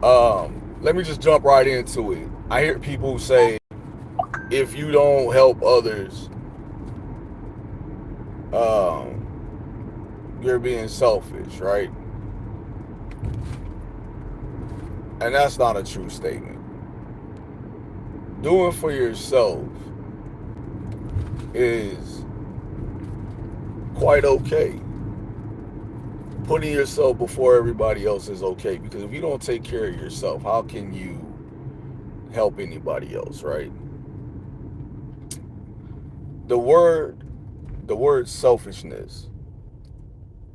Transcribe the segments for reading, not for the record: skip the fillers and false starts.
Let me just jump right into it. I hear people say, if you don't help others, you're being selfish, right? And that's not a true statement. Doing for yourself is quite okay. Putting yourself before everybody else is okay, because if you don't take care of yourself, how can you help anybody else, right? The word the word selfishness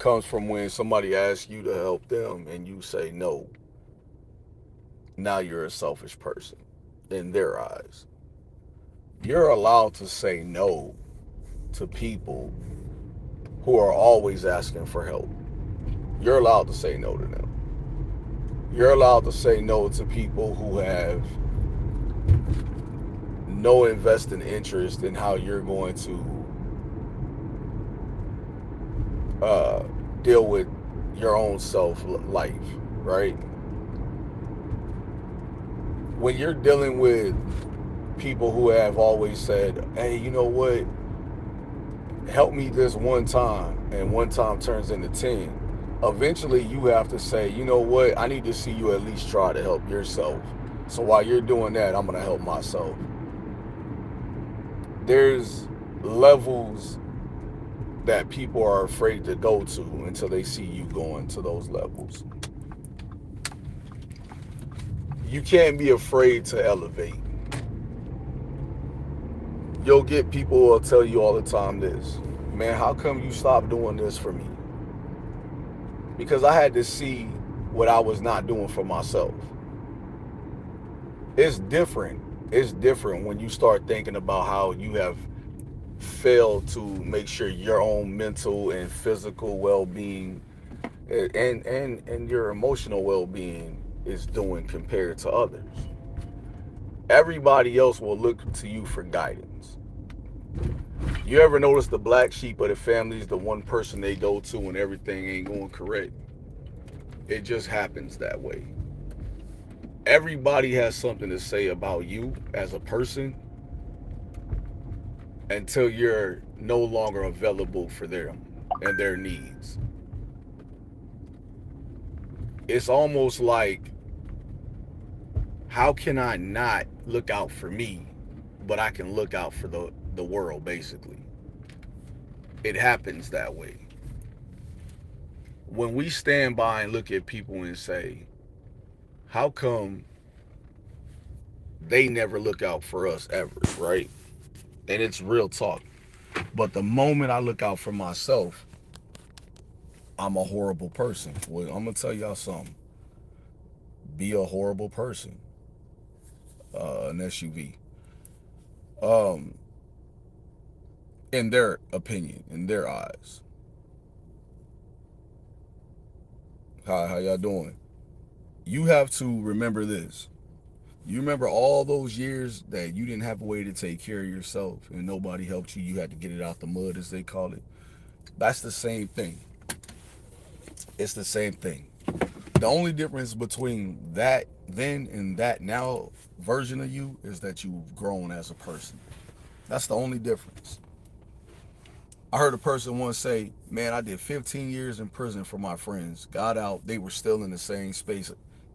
comes from when somebody asks you to help them and you say no. Now you're a selfish person in their eyes. You're allowed to say no to people who are always asking for help. You're allowed to say no to them. You're allowed to say no to people who have no invested interest in how you're going to uh, deal with your own self life, right? When you're dealing with people who have always said, hey, you know what, help me this one time, and one time turns into 10, eventually you have to say, you know what, I need to see you at least try to help yourself. So while you're doing that, I'm going to help myself. There's levels that people are afraid to go to until they see you going to those levels. You can't be afraid to elevate. You'll get people who will tell you all the time this, man, how come you stopped doing this for me? Because I had to see what I was not doing for myself. It's different. It's different when you start thinking about how you have failed to make sure your own mental and physical well-being and your emotional well-being is doing compared to others. Everybody else will look to you for guidance. You ever notice the black sheep of the family is the one person they go to when everything ain't going correct? It just happens that way. Everybody has something to say about you as a person until you're no longer available for them and their needs. It's almost like, how can I not look out for me, but I can look out for the world, basically? It happens that way. When we stand by and look at people and say, how come they never look out for us ever, right? And it's real talk. But the moment I look out for myself, I'm a horrible person. Well, I'm gonna tell y'all something. Be a horrible person. An SUV. Um, in their opinion, in their eyes. How y'all doing? You have to remember this. You remember all those years that you didn't have a way to take care of yourself and nobody helped you. You had to get it out the mud, as they call it. That's the same thing. It's the same thing. The only difference between that then and that now version of you is that you've grown as a person. That's the only difference. I heard a person once say, man, I did 15 years in prison for my friends. Got out, they were still in the same space,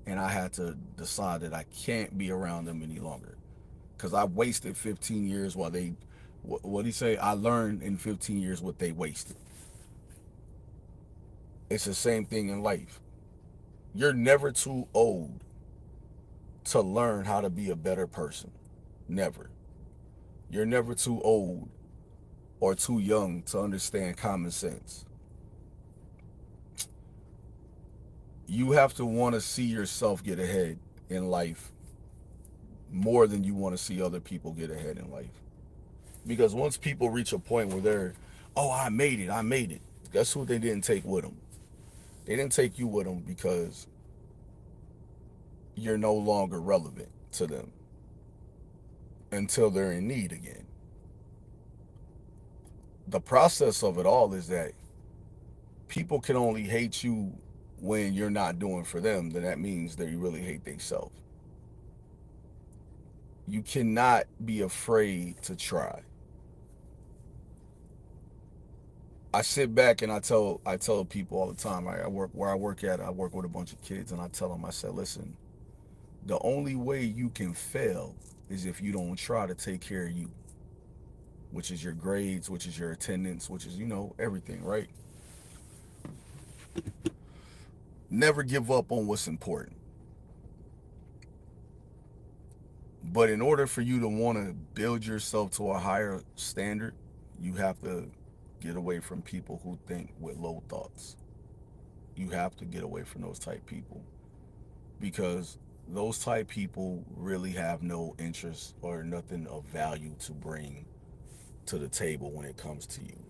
and I had to decide that I can't be around them any longer. Because I wasted 15 years while they, what do you say? I learned in 15 years what they wasted. It's the same thing in life. You're never too old to learn how to be a better person. Never. You're never too old or too young to understand common sense. You have to want to see yourself get ahead in life more than you want to see other people get ahead in life. Because once people reach a point where they're, oh, I made it. Guess who they didn't take with them? They didn't take you with them because you're no longer relevant to them until they're in need again. The process of it all is that people can only hate you when you're not doing for them, then that means that you really hate themselves. You cannot be afraid to try. I sit back and I tell people all the time. I work where I work at. I work with a bunch of kids, and I tell them, I said, listen, the only way you can fail is if you don't try to take care of you, which is your grades, which is your attendance, which is everything, right? Never give up on what's important. But in order for you to want to build yourself to a higher standard, you have to get away from people who think with low thoughts. You have to get away from those type people, because those type people really have no interest or nothing of value to bring to the table when it comes to you.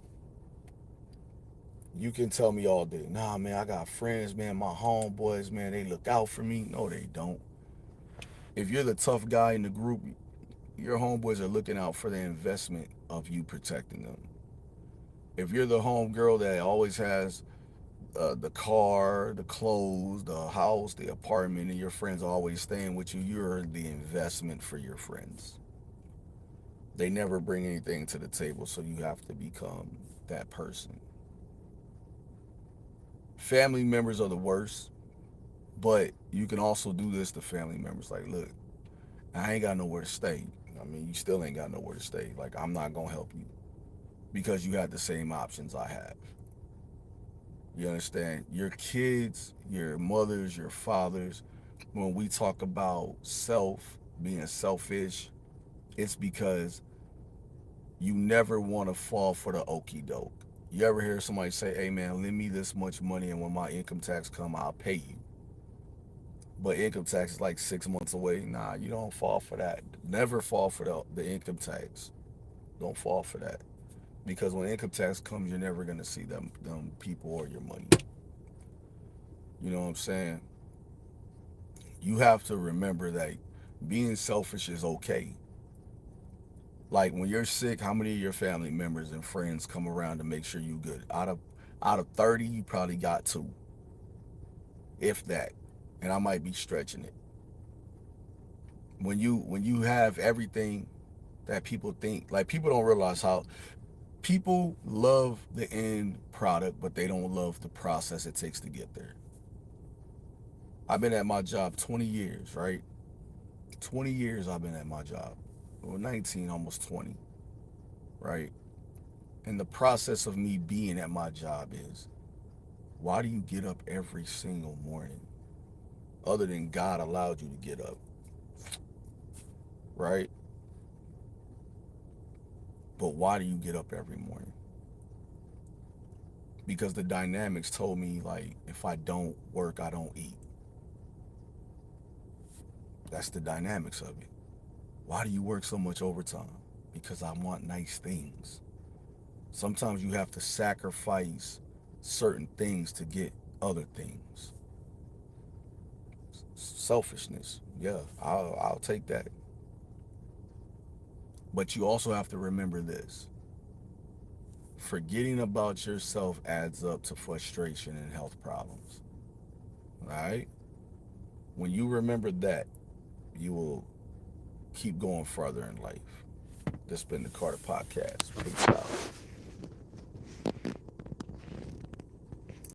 You can tell me all day, nah, man, I got friends, man, my homeboys, man, they look out for me. No, they don't. If you're the tough guy in the group, your homeboys are looking out for the investment of you protecting them. If you're the home girl that always has the car, the clothes, the house, the apartment, and your friends are always staying with you, you're the investment for your friends. They never bring anything to the table, so you have to become that person. Family members are the worst, but you can also do this to family members. Like, look, I ain't got nowhere to stay. I mean, you still ain't got nowhere to stay. Like, I'm not gonna help you because you had the same options I have. You understand? Your kids, your mothers, your fathers, when we talk about being selfish, it's because you never want to fall for the okey doke. You ever hear somebody say, hey man, lend me this much money and when my income tax come, I'll pay you. But income tax is like 6 months away. Nah, you don't fall for that. Never fall for the income tax. Don't fall for that. Because when income tax comes, you're never gonna see them people or your money. You know what I'm saying? You have to remember that being selfish is okay. Like when you're sick, how many of your family members and friends come around to make sure you good? Out of 30, you probably got two, if that. And I might be stretching it. When you have everything that people think, like people don't realize how people love the end product, but they don't love the process it takes to get there. I've been at my job 20 years, right? 20 years I've been at my job. Well, 19, almost 20, right? And the process of me being at my job is, why do you get up every single morning? Other than God allowed you to get up, right? But why do you get up every morning? Because the dynamics told me, like, if I don't work, I don't eat. That's the dynamics of it. Why do you work so much overtime? Because I want nice things. Sometimes you have to sacrifice certain things to get other things. Selfishness. Yeah, I'll take that. But you also have to remember this. Forgetting about yourself adds up to frustration and health problems. All right? When you remember that, you will keep going further in life. This has been the Carter Podcast. Peace out.